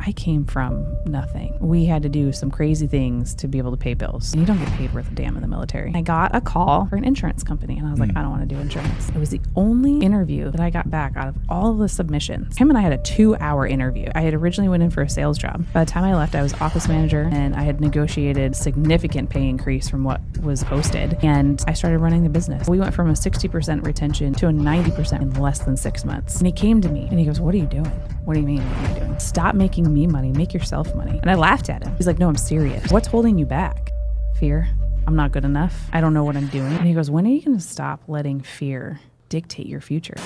I came from nothing. We had to do some crazy things to be able to pay bills. And you don't get paid worth a damn in the military. I got a call for an insurance company, and I was like, I don't want to do insurance. It was the only interview that I got back out of all of the submissions. Him and I had a 2-hour interview. I had originally went in for a sales job. By the time I left, I was office manager, and I had negotiated significant pay increase from what was posted, and I started running the business. We went from a 60% retention to a 90% in less than 6 months. And he came to me and he goes, what are you doing? What do you mean, what are you doing? Stop making me money, make yourself money. And I laughed at him. He's like, no, I'm serious. What's holding you back? Fear. I'm not good enough. I don't know what I'm doing. And he goes, when are you going to stop letting fear dictate your future?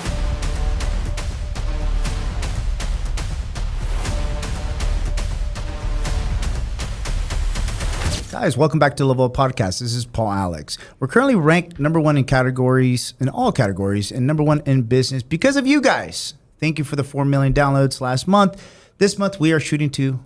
Guys, welcome back to Level Up Podcast. This is Paul Alex. We're currently ranked number 1 in categories, in all categories, and number 1 in business because of you guys. Thank you for the 4 million downloads last month. This month, we are shooting to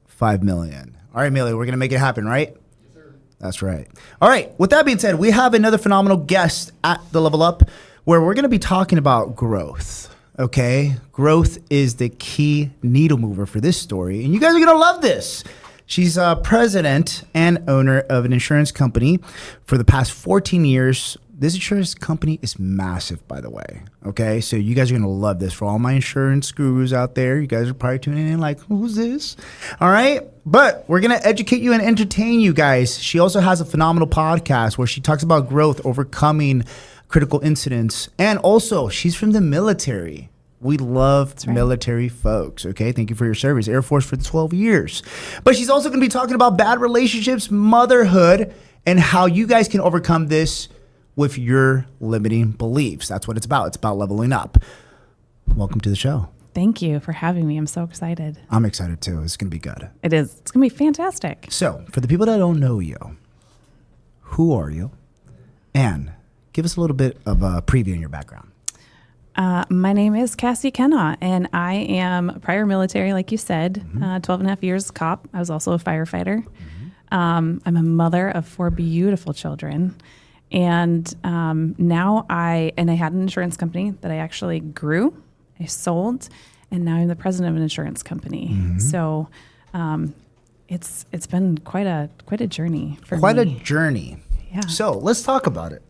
5 million. All right, Millie, we're going to make it happen, right? Yes, sir. That's right. All right, with that being said, we have another phenomenal guest at the Level Up where we're going to be talking about growth. Okay? Growth is the key needle mover for this story, and you guys are going to love this. She's president and owner of an insurance company for the past 14 years. This insurance company is massive, by the way. Okay, so you guys are going to love this. For all my insurance gurus out there, you guys are probably tuning in like, who's this? All right, but we're going to educate you and entertain you guys. She also has a phenomenal podcast where she talks about growth, overcoming critical incidents, and also she's from the military. We love military folks, okay? Thank you for your service. Air Force for 12 years. But she's also going to be talking about bad relationships, motherhood, and how you guys can overcome this with your limiting beliefs. That's what it's about. It's about leveling up. Welcome to the show. Thank you for having me. I'm so excited. I'm excited too. It's going to be good. It is. It's going to be fantastic. So, for the people that don't know you, who are you? And give us a little bit of a preview in your background. My name is Kassie Kennaugh, and I am prior military, like you said, 12 and a half years cop. I was also a firefighter. I'm a mother of 4 beautiful children. And now I had an insurance company that I actually grew, I sold, and now I'm the president of an insurance company. So it's been quite a journey for me. Quite a journey. Yeah. So let's talk about it.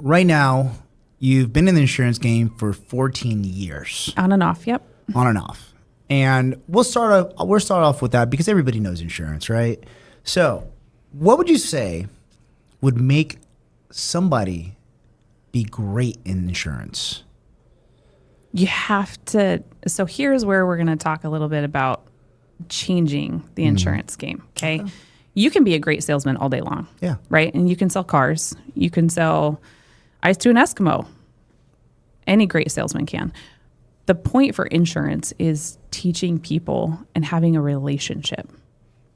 Right now, you've been in the insurance game for 14 years. On and off, yep. On and off. And we'll start off with that because everybody knows insurance, right? So what would you say would make somebody be great in insurance? You have to. So here's where we're going to talk a little bit about changing the insurance game, okay? You can be a great salesman all day long. Yeah. Right? And you can sell cars. You can sell ice to an Eskimo. Any great salesman can. The point for insurance is teaching people and having a relationship.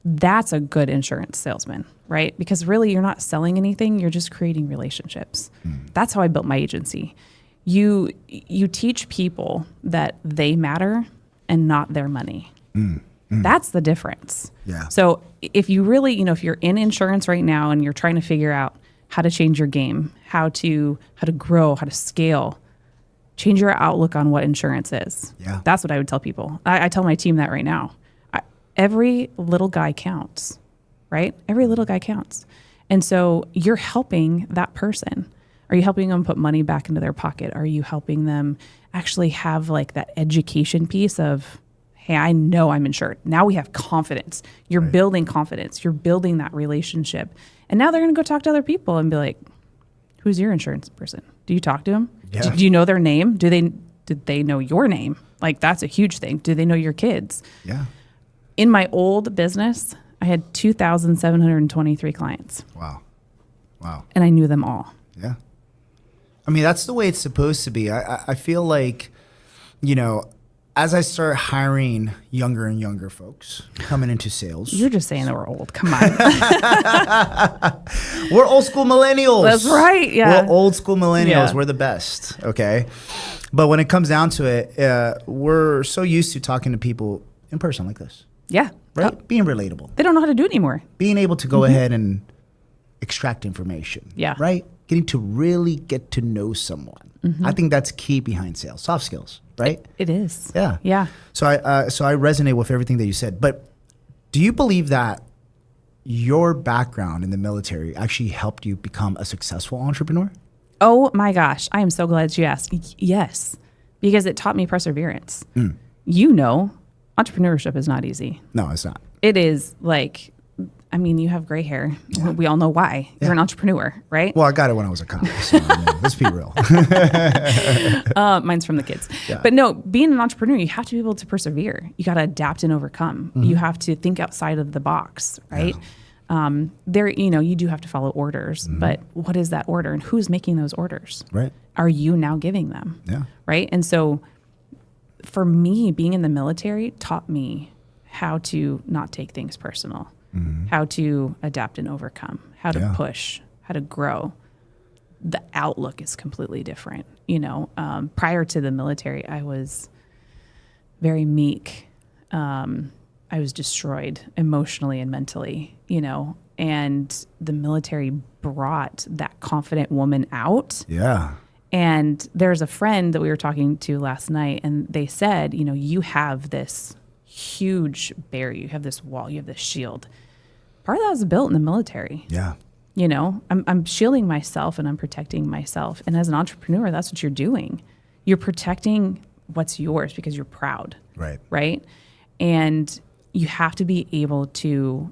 That's a good insurance salesman, right? Because really you're not selling anything, you're just creating relationships. That's how I built my agency. You teach people that they matter and not their money. That's the difference. Yeah. So if you really, if you're in insurance right now and you're trying to figure out how to change your game, how to grow, how to scale, change your outlook on what insurance is. Yeah. That's what I would tell people. I tell my team that right now. Every little guy counts, right? Every little guy counts. And so you're helping that person. Are you helping them put money back into their pocket? Are you helping them actually have like that education piece of, hey, I know I'm insured. Now we have confidence. You're building confidence. You're building that relationship. And now they're going to go talk to other people and be like, who's your insurance person? Do you talk to them? Yeah. Do you know their name? Did they know your name? Like, that's a huge thing. Do they know your kids? Yeah. In my old business, I had 2,723 clients. Wow. And I knew them all. Yeah. I mean, that's the way it's supposed to be. I feel like, as I start hiring younger and younger folks coming into sales. You're just saying that we're old. Come on. We're old school millennials. That's right. Yeah. We're old school millennials. Yeah. We're the best. Okay. But when it comes down to it, we're so used to talking to people in person like this. Yeah. Right? Being relatable. They don't know how to do it anymore. Being able to go ahead and extract information. Yeah. Right? Getting to really get to know someone. I think that's key behind sales, soft skills, right? It is. Yeah. Yeah. So I resonate with everything that you said. But do you believe that your background in the military actually helped you become a successful entrepreneur? Oh my gosh. I am so glad you asked. Yes. Because it taught me perseverance. You know, entrepreneurship is not easy. No, it's not. It is like, I mean, you have gray hair. Yeah. We all know why. You're an entrepreneur, right? Well, I got it when I was a cop. So, let's be real. Mine's from the kids. Yeah. But no, being an entrepreneur, you have to be able to persevere. You got to adapt and overcome. You have to think outside of the box, right? Yeah. You do have to follow orders, but what is that order and who's making those orders? Right. Are you now giving them? Yeah. Right. And so for me, being in the military taught me how to not take things personal, how to adapt and overcome, how to push, how to grow. The outlook is completely different. Prior to the military, I was very meek. I was destroyed emotionally and mentally, and the military brought that confident woman out. Yeah. And there's a friend that we were talking to last night, and they said, you have this huge barrier, you have this wall, you have this shield. Part of that was built in the military. Yeah. I'm shielding myself and I'm protecting myself. And as an entrepreneur, that's what you're doing. You're protecting what's yours because you're proud. Right. Right. And you have to be able to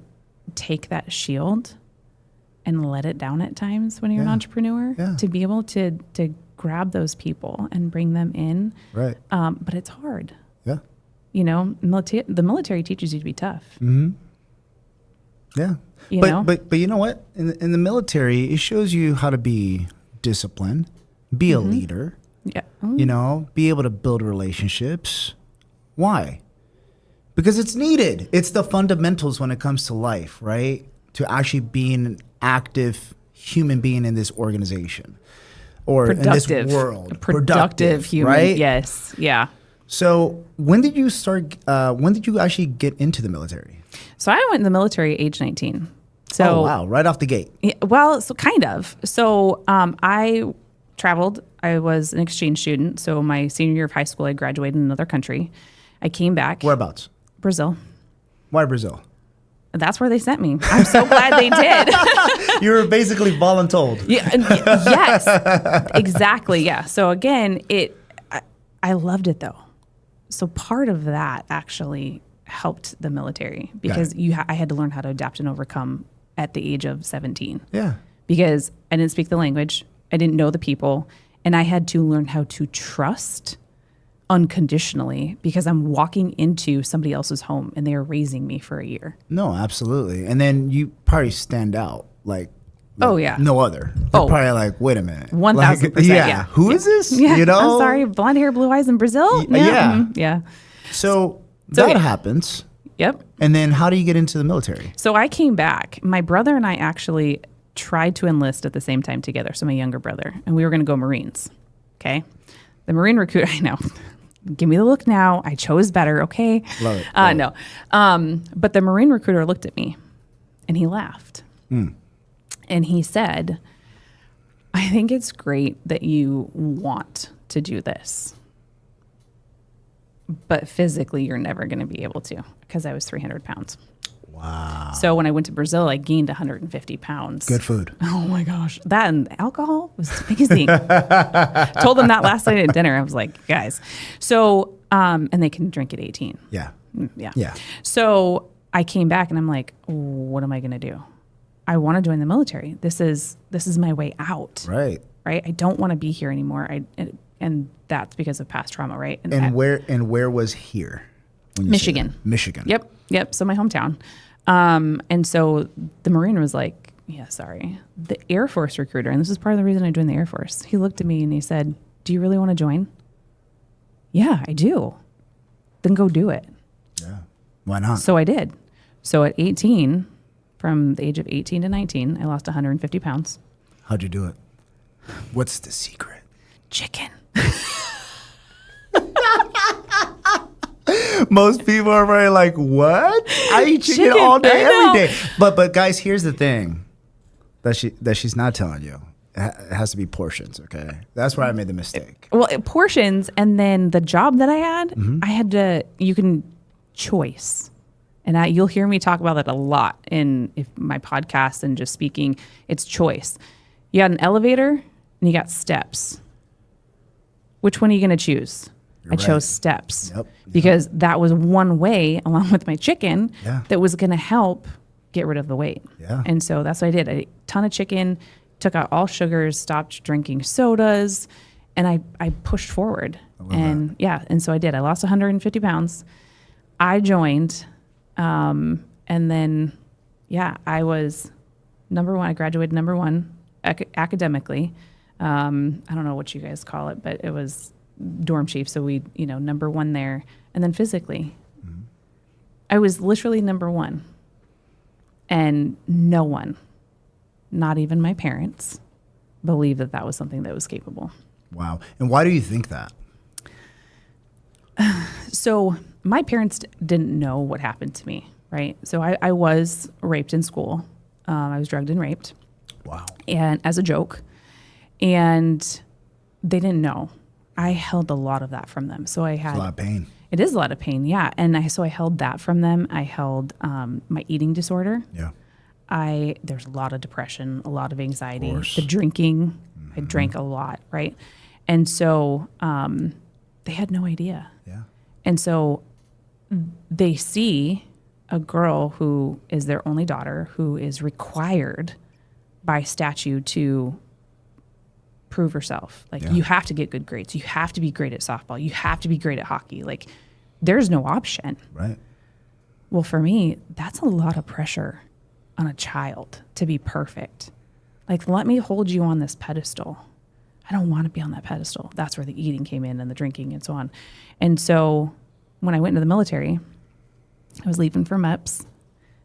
take that shield and let it down at times when you're an entrepreneur, to be able to grab those people and bring them in. Right. But it's hard. Yeah. The military teaches you to be tough. Mm-hmm. Yeah. But you know what? In the military, it shows you how to be disciplined, be a leader. Yeah. Be able to build relationships. Why? Because it's needed. It's the fundamentals when it comes to life, right? To actually being an active human being in this organization or in this world. Productive human, right? Yes. Yeah. So when did you actually get into the military? So I went in the military at age 19. So, oh, wow. Right off the gate. Well, so kind of. So I traveled. I was an exchange student. So my senior year of high school, I graduated in another country. I came back. Whereabouts? Brazil. Why Brazil? That's where they sent me. I'm so glad they did. You were basically voluntold. Yes, exactly. Yeah. So again, I loved it though. So part of that actually helped the military because I had to learn how to adapt and overcome at the age of 17. Yeah. Because I didn't speak the language, I didn't know the people, and I had to learn how to trust unconditionally because I'm walking into somebody else's home and they are raising me for a year. No, absolutely. And then you probably stand out like oh yeah, no other. They're probably like, wait a minute, 1,000%. Yeah. Who is this? Yeah. I'm sorry, blonde hair, blue eyes in Brazil. Yeah. Mm-hmm. Yeah. So that happens. Yep. And then how do you get into the military? So I came back. My brother and I actually tried to enlist at the same time together. So my younger brother, and we were going to go Marines. Okay. The Marine recruiter, I know. Give me the look now. I chose better. Okay. Love it. No. But the Marine recruiter looked at me and he laughed. And he said, I think it's great that you want to do this, but physically you're never going to be able to because I was 300 pounds. Wow. So when I went to Brazil, I gained 150 pounds. Good food. Oh my gosh. That and alcohol was amazing. Told them that last night at dinner. I was like, guys. So, and they can drink at 18. Yeah. Yeah. Yeah. So I came back and I'm like, what am I going to do? I want to join the military. This is my way out. Right. Right. I don't want to be here anymore. And that's because of past trauma. Right. And where was here? Michigan. Michigan. Yep. So my hometown. And so the Marine was like, yeah, sorry. The Air Force recruiter, and this is part of the reason I joined the Air Force, he looked at me and he said, do you really want to join? Yeah, I do. Then go do it. Yeah. Why not? So I did. So at 18, from the age of 18 to 19, I lost 150 pounds. How'd you do it? What's the secret? Chicken. Most people are very like, what? I eat chicken all day, every day. But guys, here's the thing that she's not telling you. It has to be portions, okay? That's where I made the mistake. Well, portions, and then the job that I had, I had to, you can choice. And you'll hear me talk about that a lot in my podcast and just speaking. It's choice. You got an elevator and you got steps. Which one are you going to choose? I chose steps because that was one way, along with my chicken, that was going to help get rid of the weight. Yeah. And so that's what I did. I ate a ton of chicken, took out all sugars, stopped drinking sodas, and I pushed forward. And and so I did. I lost 150 pounds. I joined, and then, I was number one. I graduated number one academically. I don't know what you guys call it, but it was dorm chief. So we, number one there. And then physically, I was literally number one. And no one, not even my parents, believed that was something that was capable. Wow. And why do you think that? So my parents didn't know what happened to me, right? So I was raped in school. I was drugged and raped. Wow. And as a joke. And they didn't know. I held a lot of that from them. So I had a lot of pain. It is a lot of pain, yeah. And I held that from them. I held my eating disorder. Yeah. There's a lot of depression, a lot of anxiety. The drinking, I drank a lot, right? And so they had no idea. Yeah. And so they see a girl who is their only daughter, who is required by statute to prove herself. Like, you have to get good grades. You have to be great at softball. You have to be great at hockey. Like, there's no option. Right. Well, for me, that's a lot of pressure on a child to be perfect. Like, let me hold you on this pedestal. I don't want to be on that pedestal. That's where the eating came in and the drinking and so on. And so when I went into the military, I was leaving for MEPS,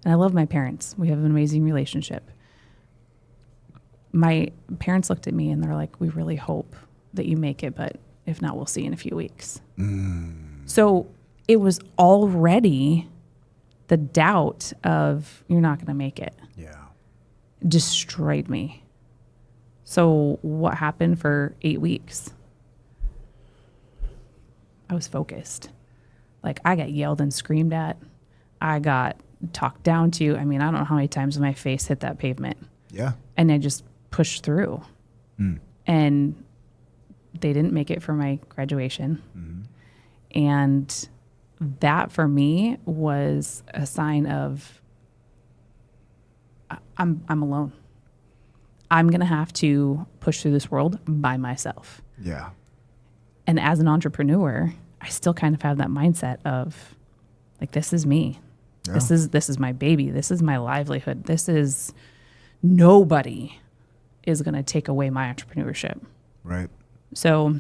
and I love my parents. We have an amazing relationship. My parents looked at me and they're like, we really hope that you make it, but if not, we'll see in a few weeks. So it was already the doubt of, you're not going to make it. Yeah. Destroyed me. So what happened for 8 weeks? I was focused. Like, I got yelled and screamed at. I got talked down to. I mean, I don't know how many times my face hit that pavement. Yeah. And I just pushed through. And they didn't make it for my graduation. And that for me was a sign of I'm alone. I'm going to have to push through this world by myself. Yeah. And as an entrepreneur, I still kind of have that mindset of, like, this is me. Yeah. This is my baby. This is my livelihood. Nobody is going to take away my entrepreneurship. Right. So,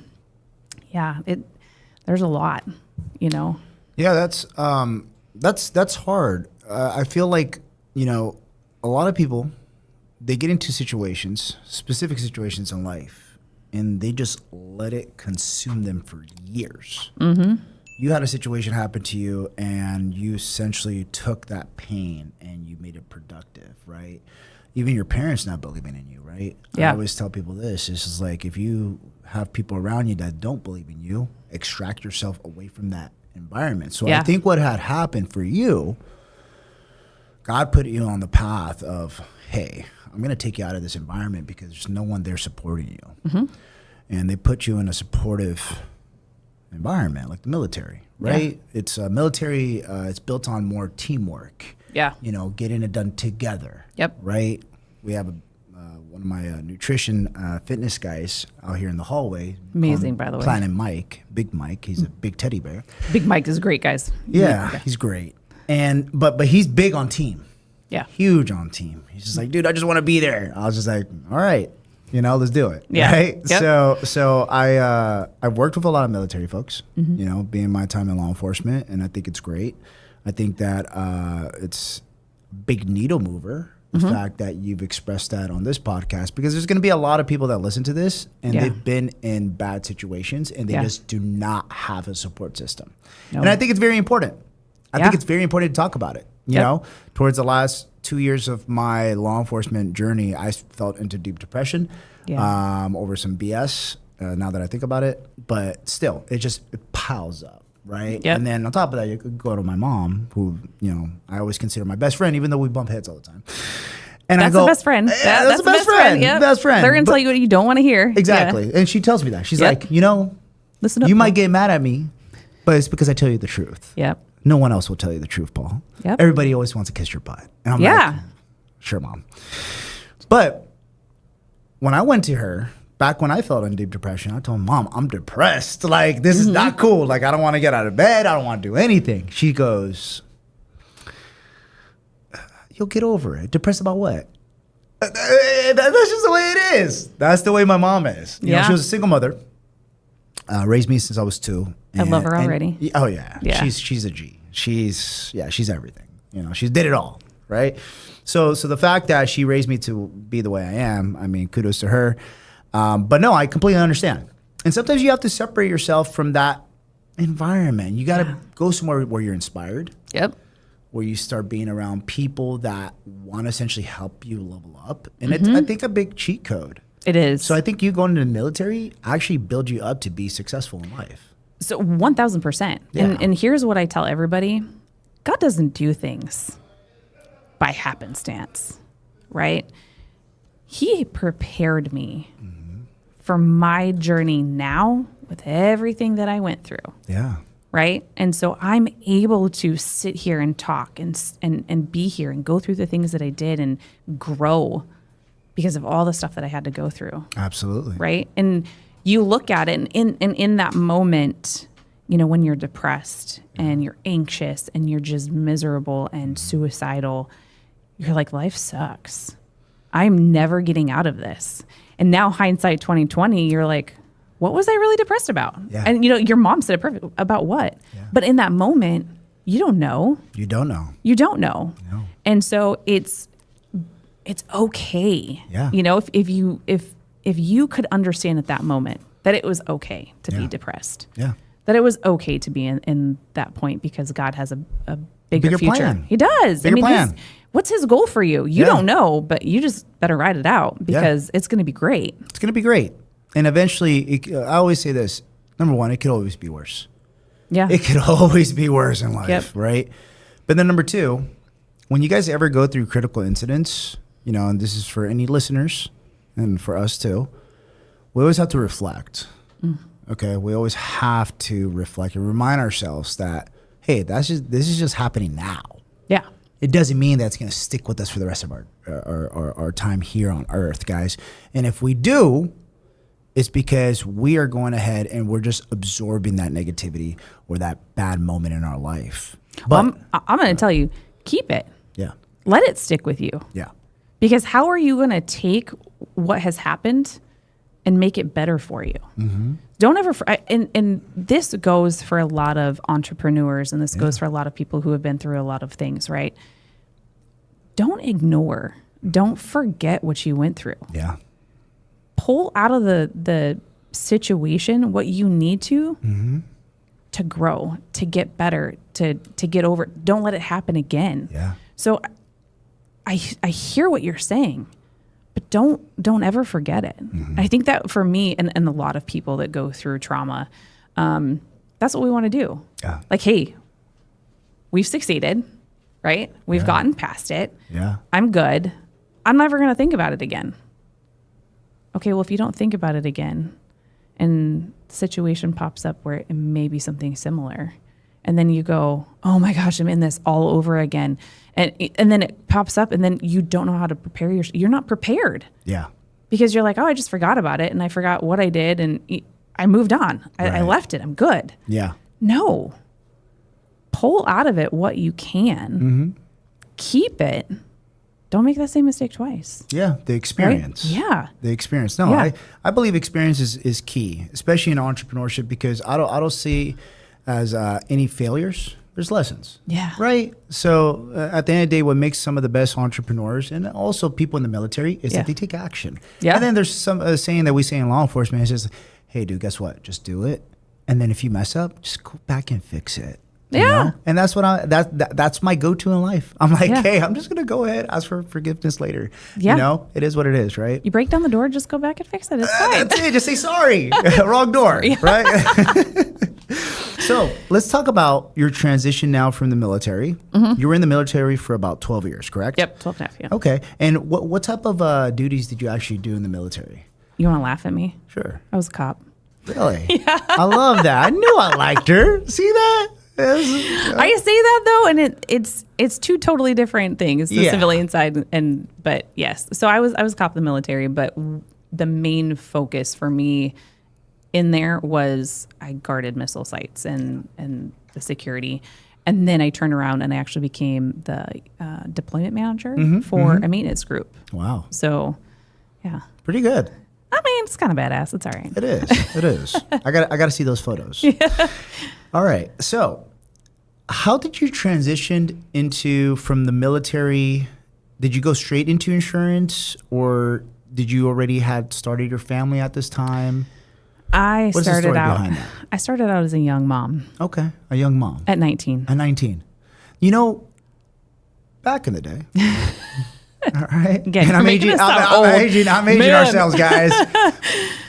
yeah, there's a lot, Yeah, that's hard. I feel like, a lot of people, they get into specific situations in life, and they just let it consume them for years. You had a situation happen to you, and you essentially took that pain and you made it productive, right? Even your parents not believing in you, right? Yeah. I always tell people this. It's just like, if you have people around you that don't believe in you, extract yourself away from that environment. So I think what had happened for you, God put you on the path of, hey, I'm going to take you out of this environment because there's no one there supporting you. And they put you in a supportive environment, like the military, right? It's military, it's built on more teamwork. Yeah. Getting it done together. Yep. Right? We have one of my nutrition fitness guys out here in the hallway. Amazing, by the way. Planet Mike, Big Mike. He's a big teddy bear. Big Mike is great, guys. Yeah, he's great. And but he's big on team. Yeah. Huge on team. He's just like, dude, I just want to be there. I was just like, all right, let's do it. Yeah. Right? Yep. So I worked with a lot of military folks, being my time in law enforcement, and I think it's great. I think that it's a big needle mover, the fact that you've expressed that on this podcast, because there's going to be a lot of people that listen to this, and they've been in bad situations, and they just do not have a support system. No. And I think it's very important. I think it's very important to talk about it. You know, towards the last 2 years of my law enforcement journey, I felt into deep depression. over some BS. Now that I think about it, but still, it piles up, right? Yep. And then on top of that, you could go to my mom, who I always consider my best friend, even though we bump heads all the time. And that's the best friend. That's the best friend. Yep. Best friend. They're gonna tell you what you don't want to hear. Exactly. Yeah. And she tells me that. She's like, listen up, you Paul. might get mad at me, but it's because I tell you the truth. Yep. No one else will tell you the truth, Paul. Yep. Everybody always wants to kiss your butt. And I'm like, sure, Mom. But when I went to her, back when I felt in deep depression, I told Mom, I'm depressed. Like, this is not cool. Like, I don't want to get out of bed. I don't want to do anything. She goes, you'll get over it. Depressed about what? That's just the way it is. That's the way my mom is. You know, she was a single mother. Raised me since I was 2. I love her already. Yeah. She's a G. She's everything. She did it all, right? So the fact that she raised me to be the way I am, I mean, kudos to her. But no, I completely understand. And sometimes you have to separate yourself from that environment. You got to go somewhere where you're inspired. Yep. Where you start being around people that want to essentially help you level up. And it's, I think, a big cheat code. It is. So I think you going into the military actually build you up to be successful in life. So 1,000%. Yeah. And here's what I tell everybody. God doesn't do things by happenstance, right? He prepared me for my journey now with everything that I went through. Yeah. Right? And so I'm able to sit here and talk and be here and go through the things that I did and grow because of all the stuff that I had to go through. Absolutely. Right? And you look at it and in that moment, when you're depressed and you're anxious and you're just miserable and suicidal, you're like, life sucks. I'm never getting out of this. And now hindsight 2020, you're like, what was I really depressed about? Yeah. And your mom said it perfect. About what? Yeah. But in that moment, you don't know. You don't know. You don't know. No. And so it's okay. Yeah. If you could understand at that moment that it was okay to be depressed. Yeah. That it was okay to be in that point because God has a bigger future. Plan. He does. Bigger plan. What's his goal for you? You don't know, but you just better ride it out because it's going to be great. It's going to be great. And eventually, I always say this. Number one, it could always be worse. Yeah. It could always be worse in life, right? But then number two, when you guys ever go through critical incidents, and this is for any listeners and for us too, we always have to reflect. Okay? We always have to reflect and remind ourselves that, hey, this is just happening now. Yeah. It doesn't mean that it's going to stick with us for the rest of our time here on Earth, guys. And if we do, it's because we are going ahead and we're just absorbing that negativity or that bad moment in our life. But I'm going to tell you, keep it. Yeah. Let it stick with you. Yeah. Because how are you going to take what has happened and make it better for you? Don't ever, and this goes for a lot of entrepreneurs and this goes for a lot of people who have been through a lot of things, right? Don't ignore, don't forget what you went through. Yeah. Pull out of the situation what you need to grow, to get better, to get over. Don't let it happen again. Yeah. So I hear what you're saying, but don't ever forget it. I think that for me and a lot of people that go through trauma, that's what we want to do. Yeah. Like, hey, we've succeeded, right? We've gotten past it. Yeah. I'm good. I'm never going to think about it again. Okay, well, if you don't think about it again and the situation pops up where it may be something similar, and then you go, oh my gosh, I'm in this all over again. And then it pops up and then you don't know how to prepare yourself. You're not prepared. Yeah. Because you're like, oh, I just forgot about it and I forgot what I did and I moved on. I left it. I'm good. Yeah. No. Pull out of it what you can. Keep it. Don't make that same mistake twice. Yeah, the experience. Right? Yeah. The experience. No, I believe experience is key, especially in entrepreneurship, because I don't see as any failures. There's lessons. Yeah. Right? So at the end of the day, what makes some of the best entrepreneurs and also people in the military is that they take action. Yeah. And then there's some saying that we say in law enforcement. It's just, hey, dude, guess what? Just do it. And then if you mess up, just go back and fix it. you Yeah. know? And that's what that's my go-to in life. I'm like, Yeah. hey, I'm just gonna go ahead, ask for forgiveness later. Yeah. You know, it is what it is, right? You break down the door, just go back and fix it. It's fine. That's it. Just say sorry. Wrong door, right? So let's talk about your transition now from the military. You were in the military for about 12 years, correct? Yep, 12 and a half, yeah. Okay. And what type of duties did you actually do in the military? You want to laugh at me? Sure. I was a cop. Really? Yeah. I love that. I knew I liked her. See that? I say that though, and it's two totally different things. The Yeah. civilian side, but yes. So I was a cop in the military, but the main focus for me in there was I guarded missile sites and the security, and then I turned around and I actually became the deployment manager for a maintenance group. Wow. So, yeah. Pretty good. I mean, it's kind of badass. It's all right. It is. It is. I got to see those photos. All right. So, how did you transition from the military? Did you go straight into insurance, or did you already had started your family at this time? I What's the story started out. behind that? I started out as a young mom Okay, a young mom at 19. at 19. You know, back in the day. All right. Again, And you're making us sound old. I'm aging Man. ourselves, guys.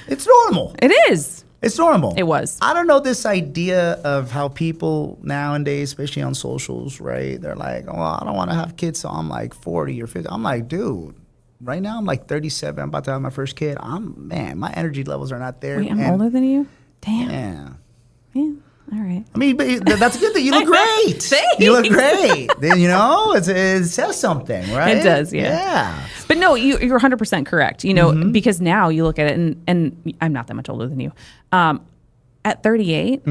It's normal. It is. It's normal. It was. I don't know this idea of how people nowadays, especially on socials, right? They're like, oh, I don't want to have kids, so I'm like 40 or 50. I'm like, dude, right now I'm like 37. I'm about to have my first kid. My energy levels are not there. Wait, I'm older than you? Damn. Yeah. All right. I mean, but that's a good thing. You look great. Thanks. You look great. Then, you know, it says something, right? It does, yeah. Yeah. But no, you're 100% correct. You know, because now you look at it, and I'm not that much older than you. At 38,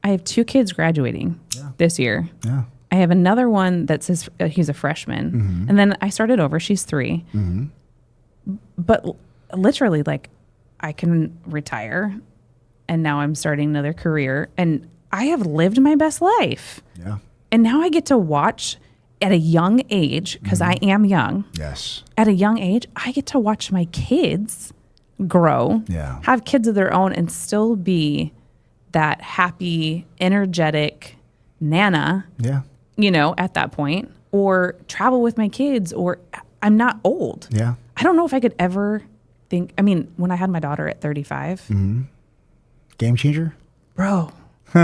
I have 2 kids graduating this year. Yeah. I have another one that says he's a freshman. And then I started over. She's 3. But literally, like, I can retire, and now I'm starting another career, and I have lived my best life. Yeah. And now I get to watch at a young age, because I am young. Yes. At a young age, I get to watch my kids grow, have kids of their own, and still be that happy, energetic Nana, you know, at that point, or travel with my kids, or I'm not old. Yeah. I don't know if I could ever think, I mean, when I had my daughter at 35, Game changer? bro, you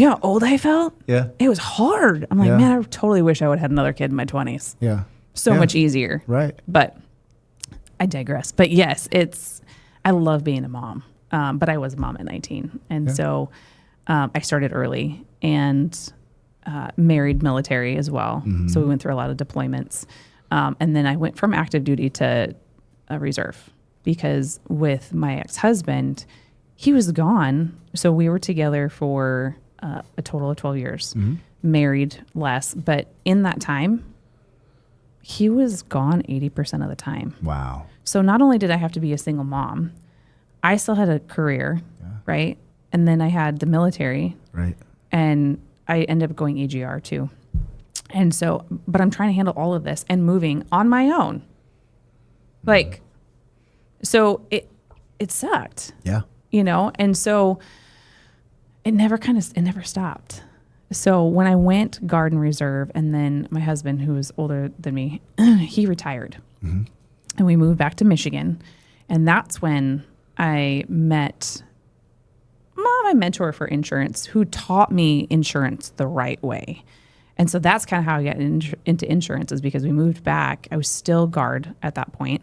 know how old I felt? Yeah. It was hard. I'm like, Yeah. man, I totally wish I would have had another kid in my 20s. Yeah. So Yeah. much easier. Right. But I digress. But yes, I love being a mom. But I was a mom at 19. And so I started early and married military as well. So we went through a lot of deployments. And then I went from active duty to a reserve, because with my ex-husband, he was gone. So we were together for a total of 12 years, married less. But in that time, he was gone 80% of the time. Wow. So not only did I have to be a single mom, I still had a career, right? And then I had the military. Right. And I ended up going AGR too. And so, but I'm trying to handle all of this and moving on my own. Like, so it sucked. Yeah. You know? And so it never stopped. So when I went Guard and Reserve, and then my husband, who was older than me, he retired. And we moved back to Michigan. And that's when I met my mentor for insurance, who taught me insurance the right way. And so that's kind of how I got into insurance, is because we moved back. I was still Guard at that point.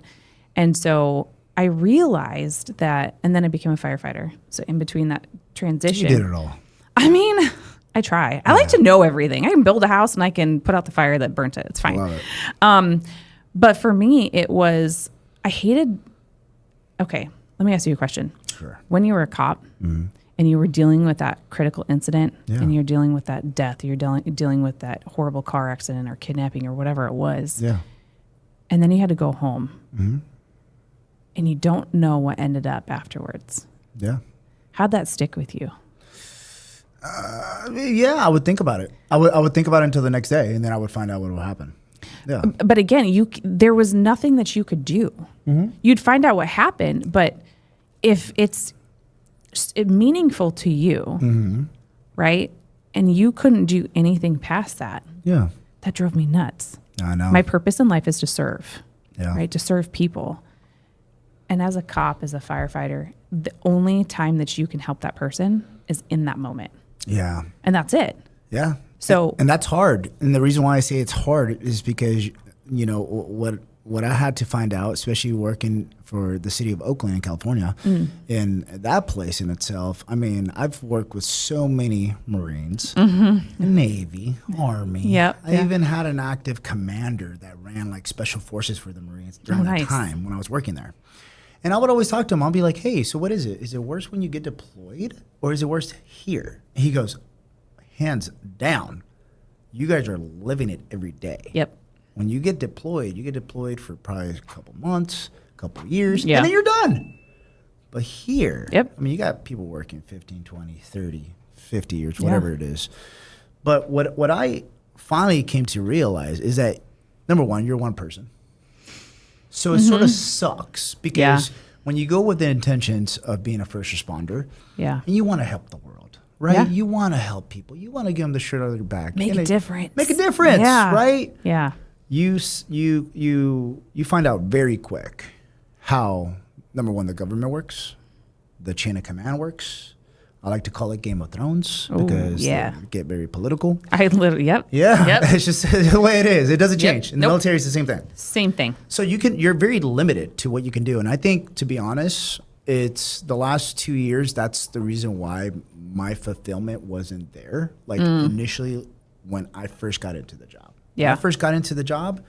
And so I realized that, and then I became a firefighter. So in between that transition. You did it all. I mean, I try. I like to know everything. I can build a house and I can put out the fire that burnt it. It's fine. Love it. But for me, it was, okay, let me ask you a question. Sure. When you were a cop and you were dealing with that critical incident, Yeah. and you're dealing with that death, you're dealing with that horrible car accident or kidnapping or whatever it was, Yeah. and then you had to go home and you don't know what ended up afterwards. Yeah. How'd that stick with you? Yeah, I would think about it. I would think about it until the next day, and then I would find out what will happen. Yeah. But again, there was nothing that you could do. You'd find out what happened, but if it's meaningful to you, right? and you couldn't do anything past that. Yeah. That drove me nuts. I know. My purpose in life is to serve, Yeah. right? To serve people. And as a cop, as a firefighter, the only time that you can help that person is in that moment. Yeah. And that's it. Yeah. So, and that's hard. And the reason why I say it's hard is because, what I had to find out, especially working for the city of Oakland in California, in that place in itself, I mean, I've worked with so many Marines, Navy, Army. Yep, I even had an active commander that ran like special forces for the Marines during that time when I was working there. And I would always talk to him. I'll be like, hey, so what is it? Is it worse when you get deployed or is it worse here? And he goes, hands down, you guys are living it every day. yep. When you get deployed for probably a couple months, a couple years, Yeah. and then you're done. But here, Yep. I mean, you got people working 15, 20, 30, 50 years, whatever it is. But what I finally came to realize is that, number one, you're one person. So it sort of sucks because when you go with the intentions of being a first responder, Yeah. and you want to help the world, right? Yeah. You want to help people. You want to give them the shirt on their back. Make And a difference. Make a difference, Yeah. right? Yeah. You find out very quick how, number one, the government works, the chain of command works. I like to call it Game of Thrones because they get very political. I literally, yep. Yeah, Yep. it's just the way it is. It doesn't change. In the Nope. military, it's the same thing. Same thing. So you're very limited to what you can do. And I think, to be honest, it's the last 2 years, that's the reason why my fulfillment wasn't there. Like initially when I first got into the job. Yeah. When I first got into the job,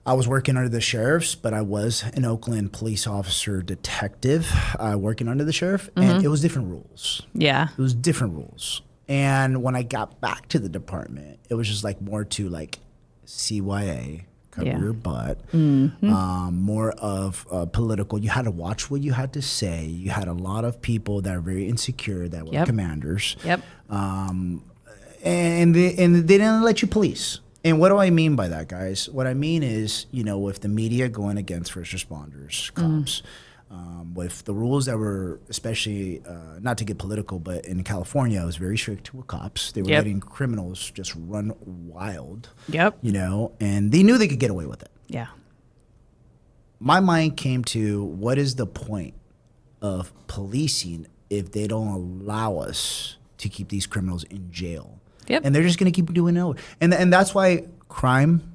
I was working under the sheriffs, but I was an Oakland police officer detective working under the sheriff. And it was different rules. Yeah. It was different rules. And when I got back to the department, it was just like more to like CYA, cover your butt, more of political. You had to watch what you had to say. You had a lot of people that are very insecure that were commanders. Yep. And they didn't let you police. And what do I mean by that, guys? What I mean is, with the media going against first responders, cops, with the rules that were, especially, not to get political, but in California, it was very strict with cops. They were letting criminals just run wild, Yep. And they knew they could get away with it. Yeah. My mind came to, what is the point of policing if they don't allow us to keep these criminals in jail? Yep. And they're just going to keep doing it. And that's why crime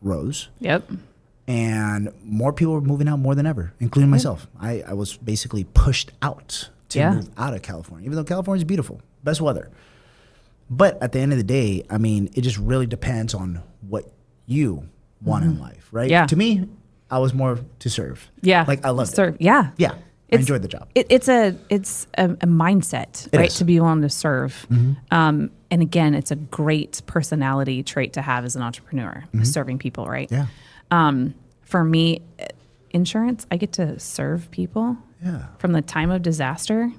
rose. Yep. And more people were moving out more than ever, including myself. I was basically pushed out to move out of California, even though California is beautiful, best weather. But at the end of the day, I mean, it just really depends on what you want in life, right? Yeah. To me, I was more to serve. Yeah. Like, I loved Serve. it. Yeah. Yeah. I enjoyed the job. It's a mindset, right? is. To be willing to serve. And again, it's a great personality trait to have as an entrepreneur, serving people, right? Yeah. For me, insurance, I get to serve people from the time of disaster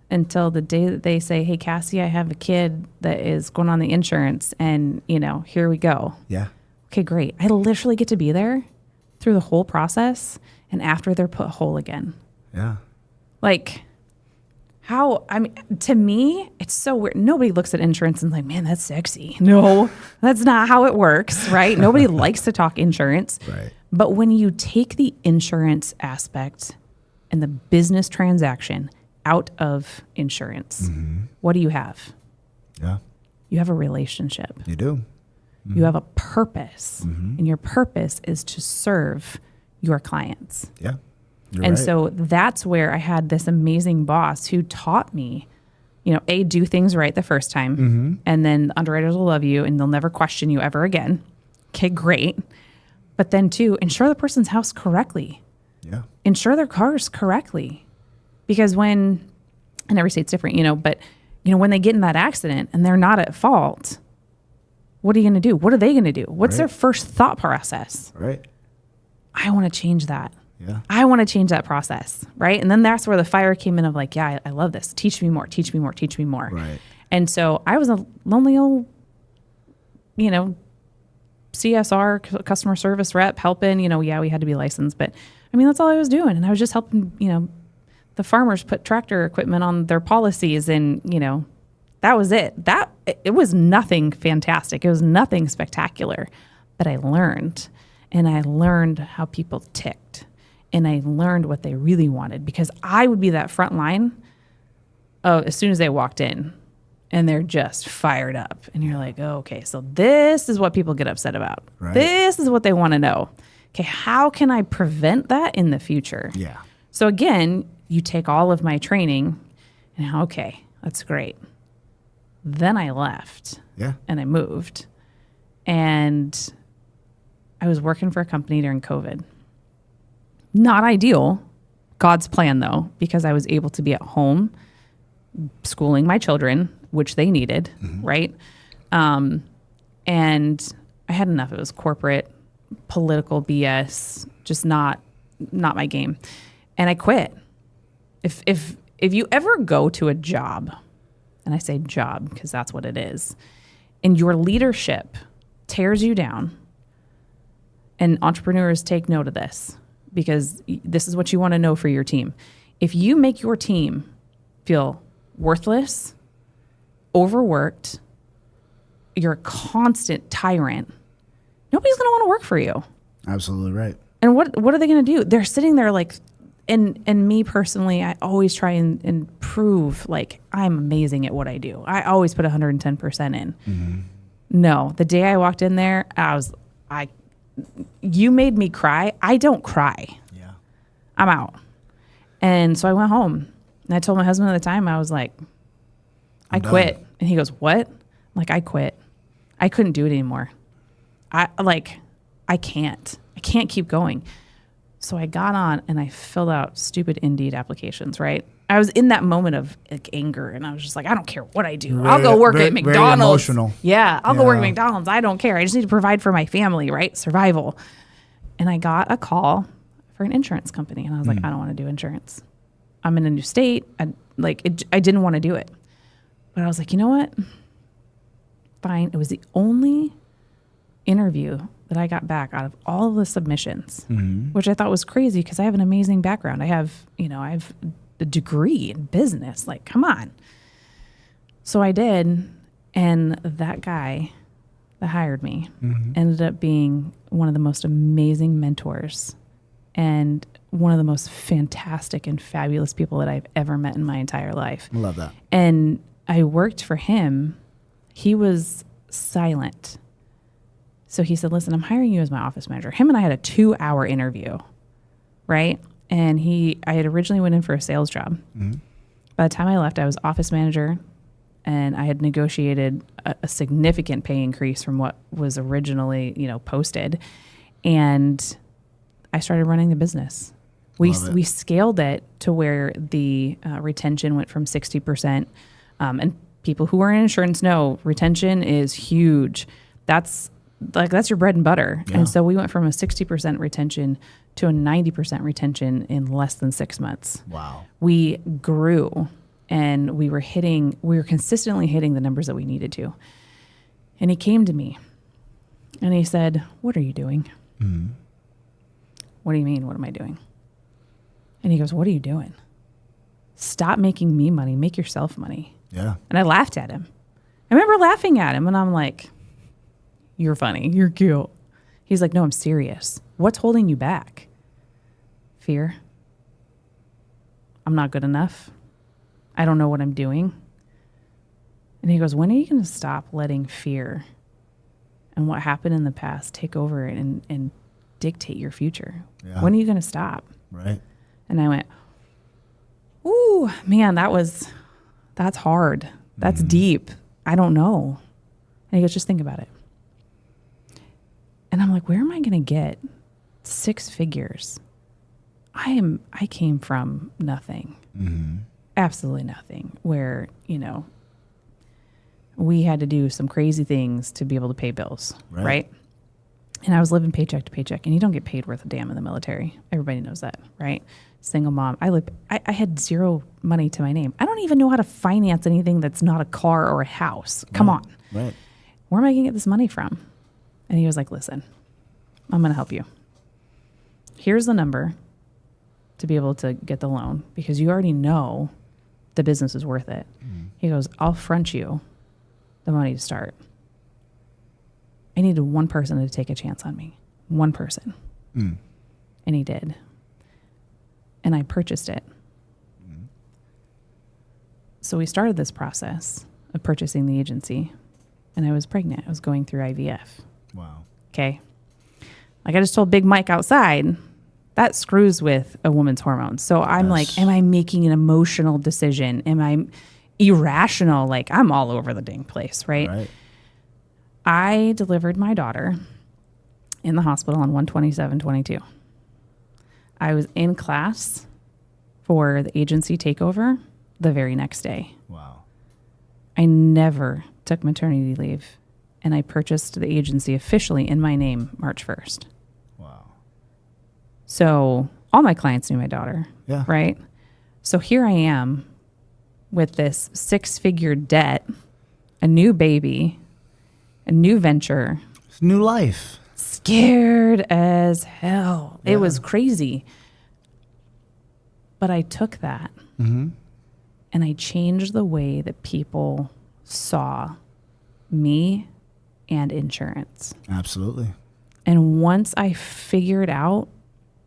until the day that they say, hey, Kassie, I have a kid that is going on the insurance and, here we go. Yeah. Okay, great. I literally get to be there through the whole process and after they're put whole again. Yeah. Like, to me, it's so weird. Nobody looks at insurance and like, man, that's sexy. No, that's not how it works, right? Nobody likes to talk insurance. Right. But when you take the insurance aspect and the business transaction out of insurance, what do you have? Yeah. You You have a relationship. You do. You have a purpose. And your purpose is to serve your clients. Yeah. You're And right. so that's where I had this amazing boss who taught me, do things right the first time. And then the underwriters will love you and they'll never question you ever again. Okay, great. But then two, insure the person's house correctly. Yeah. Insure their cars correctly. Because and every state's different, but when they get in that accident and they're not at fault, what are you going to do? What are they going to do? What's their first thought process? Right. I want to change that. Yeah. I want to change that process, right? And then that's where the fire came in of like, yeah, I love this. Teach me more, teach me more, teach me more. Right. And so I was a lonely old, CSR, customer service rep, helping, we had to be licensed, but that's all I was doing. And I was just helping, the farmers put tractor equipment on their policies and, That was it. It was nothing fantastic. It was nothing spectacular, but I learned, and I learned how people ticked, and I learned what they really wanted, because I would be that front line. Oh, as soon as they walked in, and they're just fired up, and you're like, oh, okay, so this is what people get upset about. Right. This is what they want to know. Okay, how can I prevent that in the future? Yeah. So again, you take all of my training, and okay, that's great. Then I left. Yeah. And I moved. And I was working for a company during COVID. Not ideal. God's plan, though, because I was able to be at home schooling my children, which they needed, right? And I had enough. It was corporate, political BS, just not my game. And I quit. If you ever go to a job, and I say job because that's what it is, and your leadership tears you down, and entrepreneurs take note of this, because this is what you want to know for your team. If you make your team feel worthless, overworked, you're a constant tyrant, nobody's going to want to work for you. Absolutely right. And what are they going to do? They're sitting there like, and me personally, I always try and prove like I'm amazing at what I do. I always put 110% in. Mm-hmm. No, the day I walked in there, you made me cry. I don't cry. Yeah. I'm out. And so I went home, and I told my husband at the time, I was like, I quit. And he goes, what? I'm like, I quit. I couldn't do it anymore. I can't keep going. So I got on and I filled out stupid Indeed applications, right? I was in that moment of like anger, and I was just like, I don't care what I do. I'll go work at McDonald's. Very emotional. Yeah, I'll go work at McDonald's. I don't care. I just need to provide for my family, right? Survival. And I got a call for an insurance company, and I was like, I don't want to do insurance. I'm in a new state. I didn't want to do it. But I was like, you know what? Fine. It was the only interview that I got back out of all of the submissions, which I thought was crazy because I have an amazing background. I have a degree in business. Like, come on. So I did. And that guy that hired me ended up being one of the most amazing mentors and one of the most fantastic and fabulous people that I've ever met in my entire life. I love that. And I worked for him. He was silent. So he said, listen, I'm hiring you as my office manager. Him and I had a 2-hour interview, right? And I had originally went in for a sales job. Mm-hmm. By the time I left, I was office manager, and I had negotiated a significant pay increase from what was originally, posted. And I started running the business. We scaled it to where the retention went from 60%. And people who are in insurance know retention is huge. That's your bread and butter. Yeah. And so we went from a 60% retention to a 90% retention in less than 6 months. Wow. We grew, and we were consistently hitting the numbers that we needed to. And he came to me and he said, what are you doing? Mm-hmm. What do you mean? What am I doing? And he goes, what are you doing? Stop making me money. Make yourself money. Yeah. And I laughed at him. I remember laughing at him, and I'm like, you're funny. You're cute. He's like, no, I'm serious. What's holding you back? Fear. I'm not good enough. I don't know what I'm doing. And he goes, when are you going to stop letting fear and what happened in the past take over and dictate your future? Yeah. When are you going to stop? Right. And I went, ooh, man, that's hard. That's deep. I don't know. And he goes, just think about it. And I'm like, where am I going to get 6 figures? I came from nothing, absolutely nothing, where, we had to do some crazy things to be able to pay bills, right? And I was living paycheck to paycheck, and you don't get paid worth a damn in the military. Everybody knows that, right? Single mom. I had zero money to my name. I don't even know how to finance anything that's not a car or a house. Come on. Right. Where am I going to get this money from? And he was like, listen, I'm going to help you. Here's the number to be able to get the loan, because you already know the business is worth it. He goes, I'll front you the money to start. I needed one person to take a chance on me. One person. And he did. And I purchased it. So we started this process of purchasing the agency, and I was pregnant. I was going through IVF. Wow. Okay. Like I just told Big Mike outside, that screws with a woman's hormones. So I'm like, am I making an emotional decision? Am I irrational? Like I'm all over the dang place, right? I delivered my daughter in the hospital on 1/27/22. I was in class for the agency takeover the very next day. Wow. I never took maternity leave, and I purchased the agency officially in my name March 1st. Wow. So all my clients knew my daughter, Yeah. right? So here I am with this 6-figure debt, a new baby, a new venture. It's new life. Scared as hell. Yeah. It was crazy. But I took that and I changed the way that people saw me and insurance. Absolutely. And once I figured out,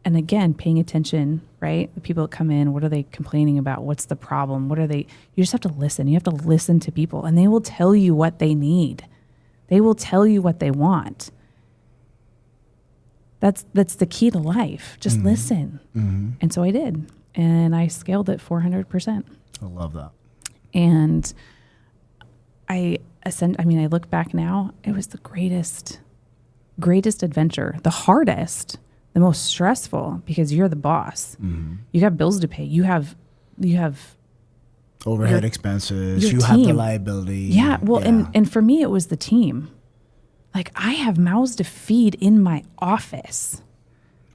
and again, paying attention, right? The people that come in, what are they complaining about? What's the problem? You just have to listen. You have to listen to people, and they will tell you what they need. They will tell you what they want. That's the key to life. Just listen. And so I did. And I scaled it 400%. I love that. And I look back now, it was the greatest adventure, the hardest, the most stressful, because you're the boss. You have bills to pay. You have overhead expenses. your You have the team. liability. Yeah. Well, and for me, it was the team. Like I have mouths to feed in my office.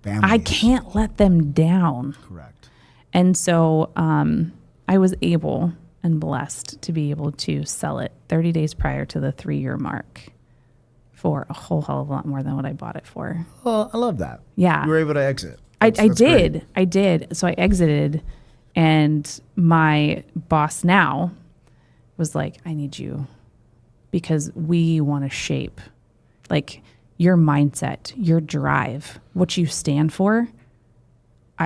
Families. I can't let them down. Correct. And so I was able and blessed to be able to sell it 30 days prior to the 3-year mark for a whole hell of a lot more than what I bought it for. Well, I love that. Yeah. You were able to exit. I That's did. great. I did. So I exited, and my boss now was like, I need you because we want to shape like your mindset, your drive, what you stand for.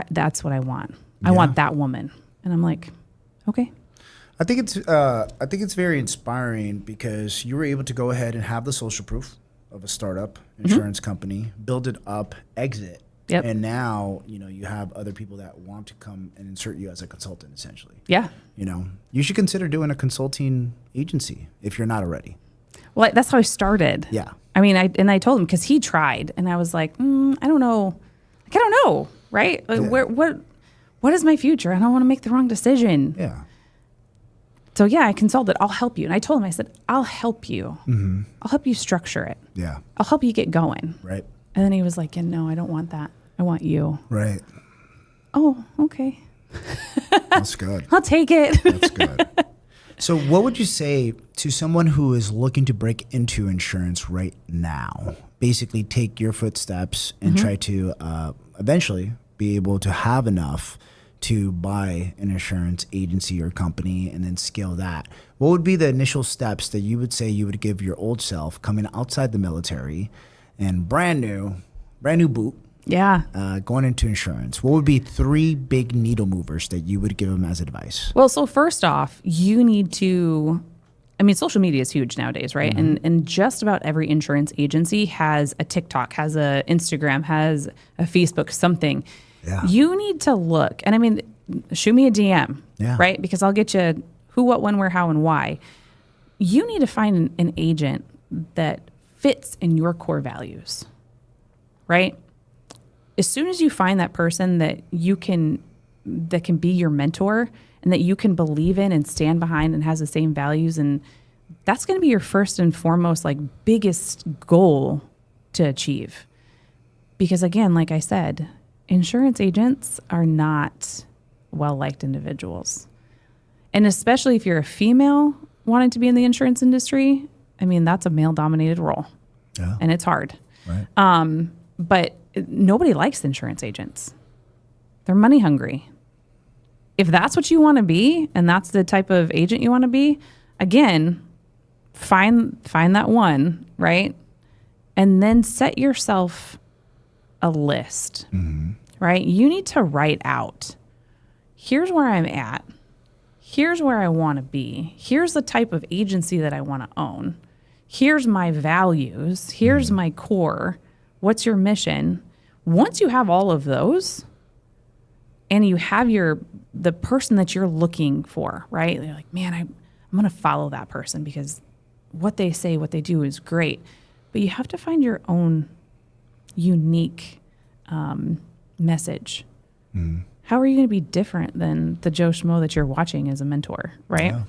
That's what I want. I want that woman. And I'm like, okay. I think it's very inspiring because you were able to go ahead and have the social proof of a startup insurance company, build it up, exit. Yep. And now, you have other people that want to come and insert you as a consultant, essentially. Yeah. You should consider doing a consulting agency if you're not already. Well, that's how I started. Yeah. I mean, I told him because he tried, and I was like, I don't know. Like, I don't know, right? Like, what is my future? I don't want to make the wrong decision. Yeah. So yeah, I consulted. I'll help you. And I told him, I said, I'll help you. I'll help you structure it. Yeah. I'll help you get going. Right. And then he was like, no, I don't want that. I want you. Right. Oh, okay. That's good. I'll take it. That's good. So what would you say to someone who is looking to break into insurance right now? Basically take your footsteps and try to eventually be able to have enough to buy an insurance agency or company and then scale that. What would be the initial steps that you would say you would give your old self coming outside the military and brand new boot, Yeah. going into insurance? What would be 3 big needle movers that you would give them as advice? Well, so first off, you need to, social media is huge nowadays, right? And just about every insurance agency has a TikTok, has a Instagram, has a Facebook, something. Yeah. You need to look. And shoot me a DM, Yeah. right? Because I'll get you who, what, when, where, how, and why. You need to find an agent that fits in your core values, right? As soon as you find that person that can be your mentor and that you can believe in and stand behind and has the same values, and that's going to be your first and foremost, biggest goal to achieve. Because again, like I said, insurance agents are not well-liked individuals. And especially if you're a female wanting to be in the insurance industry, that's a male-dominated role. Yeah. And it's hard. Right. But nobody likes insurance agents. They're money hungry. if that's what you want to be and that's the type of agent you want to be, again, find that one, right? And then set yourself a list, right? You need to write out, here's where I'm at. Here's where I want to be. Here's the type of agency that I want to own. Here's my values. Here's my core. What's your mission? Once you have all of those and you have the person that you're looking for, right? You're like, man, I'm going to follow that person because what they say, what they do is great. But you have to find your own unique message. How are you going to be different than the Joe Schmo that you're watching as a mentor, right? Yeah.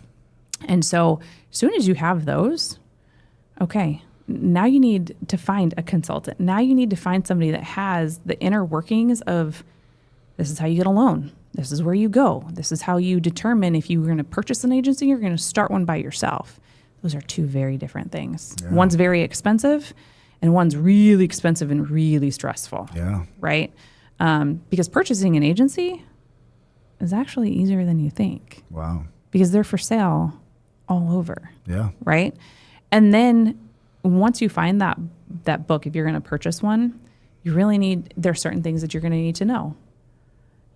And so as soon as you have those, okay, now you need to find a consultant. Now you need to find somebody that has the inner workings of, this is how you get a loan. This is where you go. This is how you determine if you're going to purchase an agency or you're going to start one by yourself. Those are two very different things. Yeah. One's very expensive and one's really expensive and really stressful. Yeah. Right? Because purchasing an agency is actually easier than you think. Wow. Because they're for sale all over. Yeah. Right? And then once you find that book, if you're going to purchase one, you really there's certain things that you're going to need to know.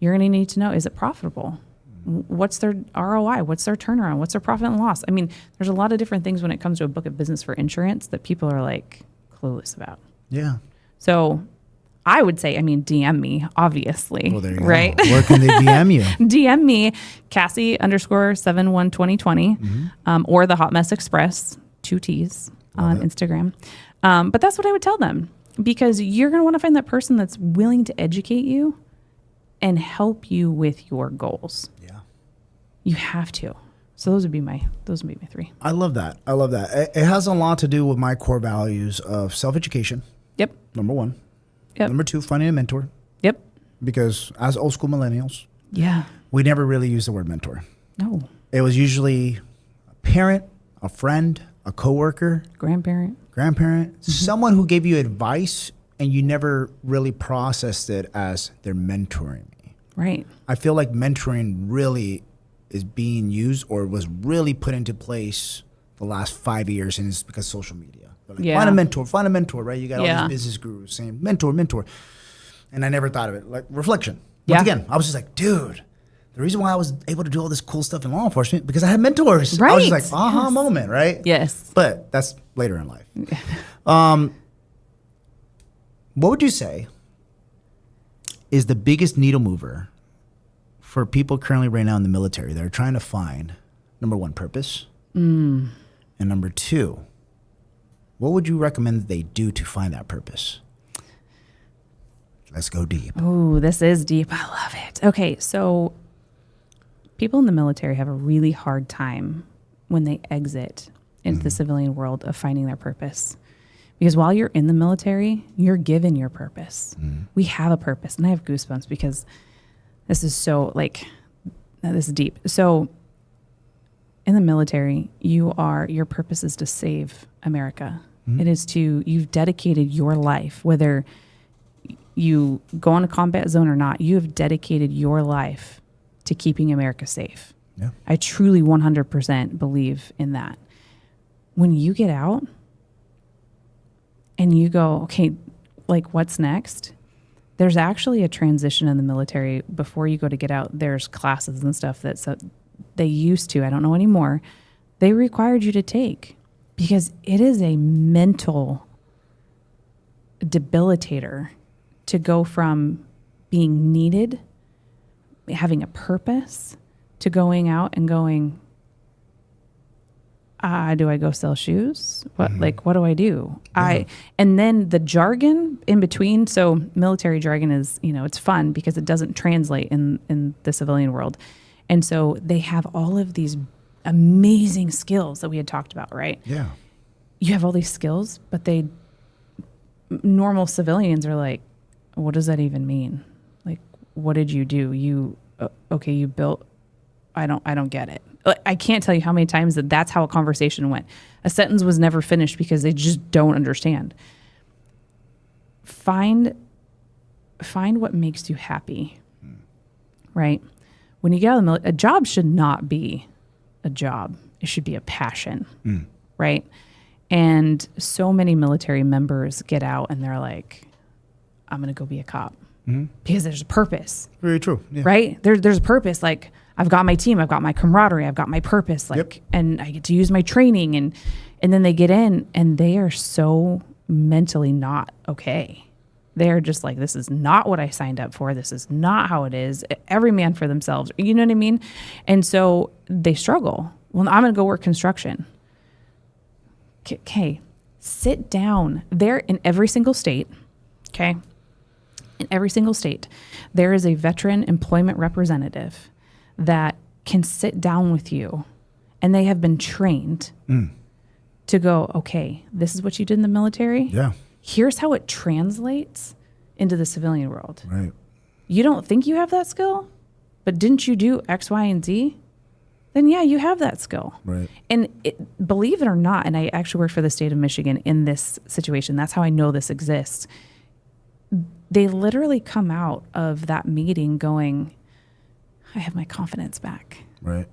You're going to need to know, is it profitable? What's their ROI? What's their turnaround? What's their profit and loss? I mean, there's a lot of different things when it comes to a book of business for insurance that people are like clueless about. Yeah. So I would say, DM me, obviously. Well, there you right? go. Where can they DM you? DM me, Kassie_712020, or the Hot Mess Express, 2 T's on Instagram. But that's what I would tell them, because you're going to want to find that person that's willing to educate you and help you with your goals. Yeah. You have to. So those would be my 3. I love that. It has a lot to do with my core values of self-education. Yep. Number 1. Yep. Number 2, finding a mentor. Yep. Because as old school millennials, yeah, we never really used the word mentor. No. It was usually a parent, a friend, a coworker, grandparent, someone who gave you advice and you never really processed it as they're mentoring me. Right. I feel like mentoring really is being used or was really put into place the last 5 years, and it's because of social media. Like, find a mentor, right? You got all these business gurus saying mentor. And I never thought of it like reflection. Once again, I was just like, dude, the reason why I was able to do all this cool stuff in law enforcement because I had mentors. Right. I was just like, aha moment, right? Yes. But that's later in life. What would you say is the biggest needle mover for people currently right now in the military that are trying to find, number 1, purpose, and number 2, what would you recommend that they do to find that purpose? Let's go deep. Oh, this is deep. I love it. Okay, so people in the military have a really hard time when they exit into the civilian world of finding their purpose. Because while you're in the military, you're given your purpose. We have a purpose. And I have goosebumps because this is so this is deep. So in the military, your purpose is to save America. It is you've dedicated your life, whether you go on a combat zone or not, you have dedicated your life to keeping America safe. Yeah. I truly 100% believe in that. When you get out and you go, okay, what's next? There's actually a transition in the military before you go to get out. There's classes and stuff that they used to, I don't know anymore, they required you to take, because it is a mental debilitator to go from being needed, having a purpose, to going out and going, do I go sell shoes? What do I do? And then the jargon in between. So military jargon is, it's fun because it doesn't translate in the civilian world. And so they have all of these amazing skills that we had talked about, right? Yeah. You have all these skills, but normal civilians are like, what does that even mean? Like, what did you do? You built, I don't get it. I can't tell you how many times that's how a conversation went. A sentence was never finished because they just don't understand. Find what makes you happy, right? when you get out of the military, a job should not be a job. It should be a passion, right? And so many military members get out and they're like, I'm going to go be a cop because there's a purpose. Very true. Yeah. Right? There's a purpose. Like, I've got my team, I've got my camaraderie, I've got my purpose, like, and I get to use my training, and then they get in and they are so mentally not okay. They're just like, this is not what I signed up for. This is not how it is. Every man for themselves. You know what I mean? And so they struggle. Well, I'm going to go work construction. Okay, sit down. There in every single state, okay? In every single state, there is a veteran employment representative that can sit down with you, and they have been trained to go, okay, this is what you did in the military. Yeah. Here's how it translates into the civilian world. Right. You don't think you have that skill, but didn't you do X, Y, and Z? Then yeah, you have that skill. Right. And believe it or not, and I actually worked for the state of Michigan in this situation. That's how I know this exists. They literally come out of that meeting going, I have my confidence back. Right.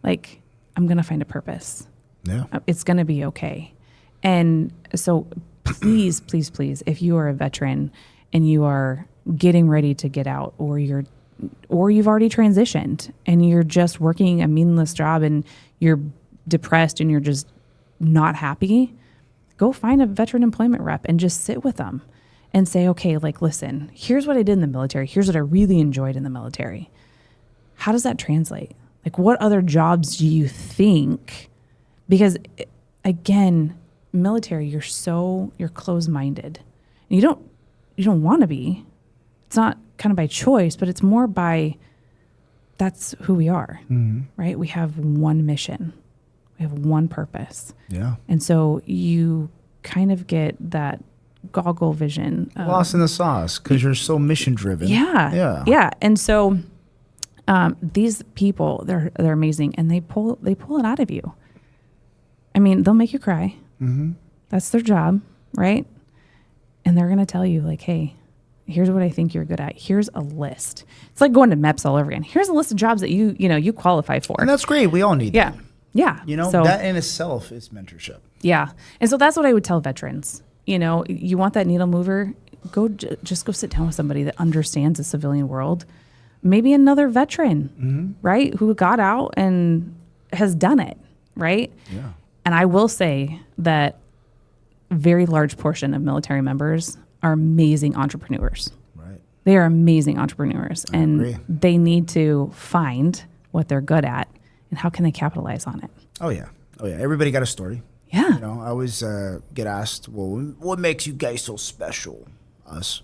Like, I'm going to find a purpose. Yeah. It's going to be okay. And so please, please, please, if you are a veteran and you are getting ready to get out, or you've already transitioned and you're just working a meaningless job and you're depressed and you're just not happy, go find a veteran employment rep and just sit with them and say, okay, like, listen, here's what I did in the military. Here's what I really enjoyed in the military. How does that translate? Like, what other jobs do you think? Because again, military, you're closed-minded. And you don't want to be. It's not kind of by choice, but it's more by, that's who we are, right? We have one mission. We have one purpose. Yeah. And so you kind of get that goggle vision. Lost in the sauce because you're so mission driven. Yeah. Yeah. And so these people, they're amazing, and they pull it out of you. I mean, they'll make you cry. That's their job, right? And they're going to tell you, like, hey, here's what I think you're good at. Here's a list. It's like going to MEPS all over again. Here's a list of jobs that you qualify for. And that's great. We all need that. Yeah. That in itself is mentorship. Yeah. And so that's what I would tell veterans. You want that needle mover, just go sit down with somebody that understands the civilian world. Maybe another veteran, right, who got out and has done it, right? Yeah. And I will say that a very large portion of military members are amazing entrepreneurs. Right. They are amazing entrepreneurs, and agree. they need to find what they're good at and how can they capitalize on it. Oh yeah. Everybody got a story. Yeah. I always get asked, well, what makes you guys so special? Us,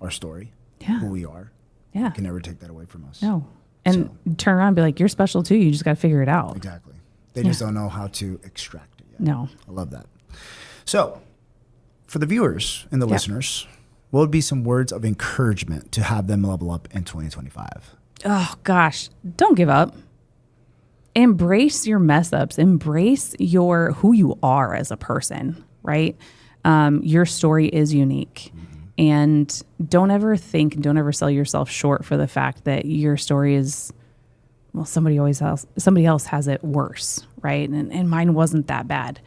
our story, who we are. Yeah. You can never take that away from us. No. And turn around and be like, you're special too. You just got to figure it out. Exactly. They just don't know how to extract it yet. No. I love that. So, for the viewers and the listeners, what would be some words of encouragement to have them level up in 2025? Oh, gosh. Don't give up. Embrace your mess ups. Embrace who you are as a person, right? Your story is unique. And don't ever sell yourself short for the fact that your story is, well, somebody else has it worse, right? And mine wasn't that bad.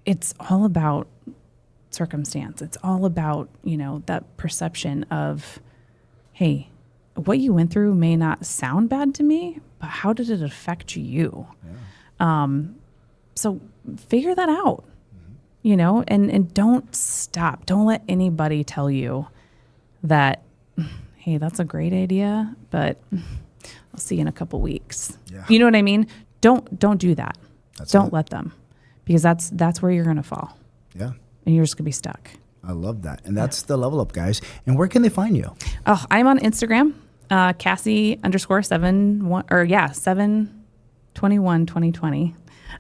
It's all about circumstance. It's all about, that perception of, hey, what you went through may not sound bad to me, but how did it affect you? Yeah. So figure that out. And don't stop. Don't let anybody tell you that, hey, that's a great idea, but I'll see you in a couple weeks. Yeah. You know what I mean? Don't do that. Don't let them, because that's where you're going to fall. Yeah. And you're just going to be stuck. I love that. And that's the level up, guys. And where can they find you? Oh, I'm on Instagram, Kassie _7212020.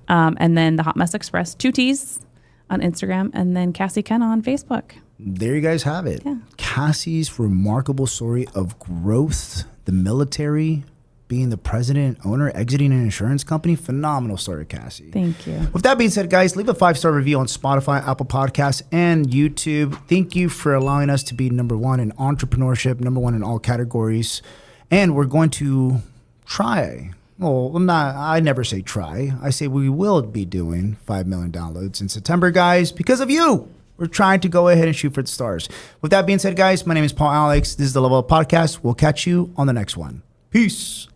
And then the Hot Mess Express, 2 T's on Instagram, and then Kassie Kennaugh on Facebook. There you guys have it. Yeah. Kassie's remarkable story of growth, the military, being the president and owner, exiting an insurance company. Phenomenal story, Kassie. Thank you. With that being said, guys, leave a 5-star review on Spotify, Apple Podcasts, and YouTube. Thank you for allowing us to be number one in entrepreneurship, number one in all categories. And we're going to try. Well, I never say try. I say we will be doing 5 million downloads in September, guys, because of you. We're trying to go ahead and shoot for the stars. With that being said, guys, my name is Paul Alex. This is the Level Up Podcast. We'll catch you on the next one. Peace.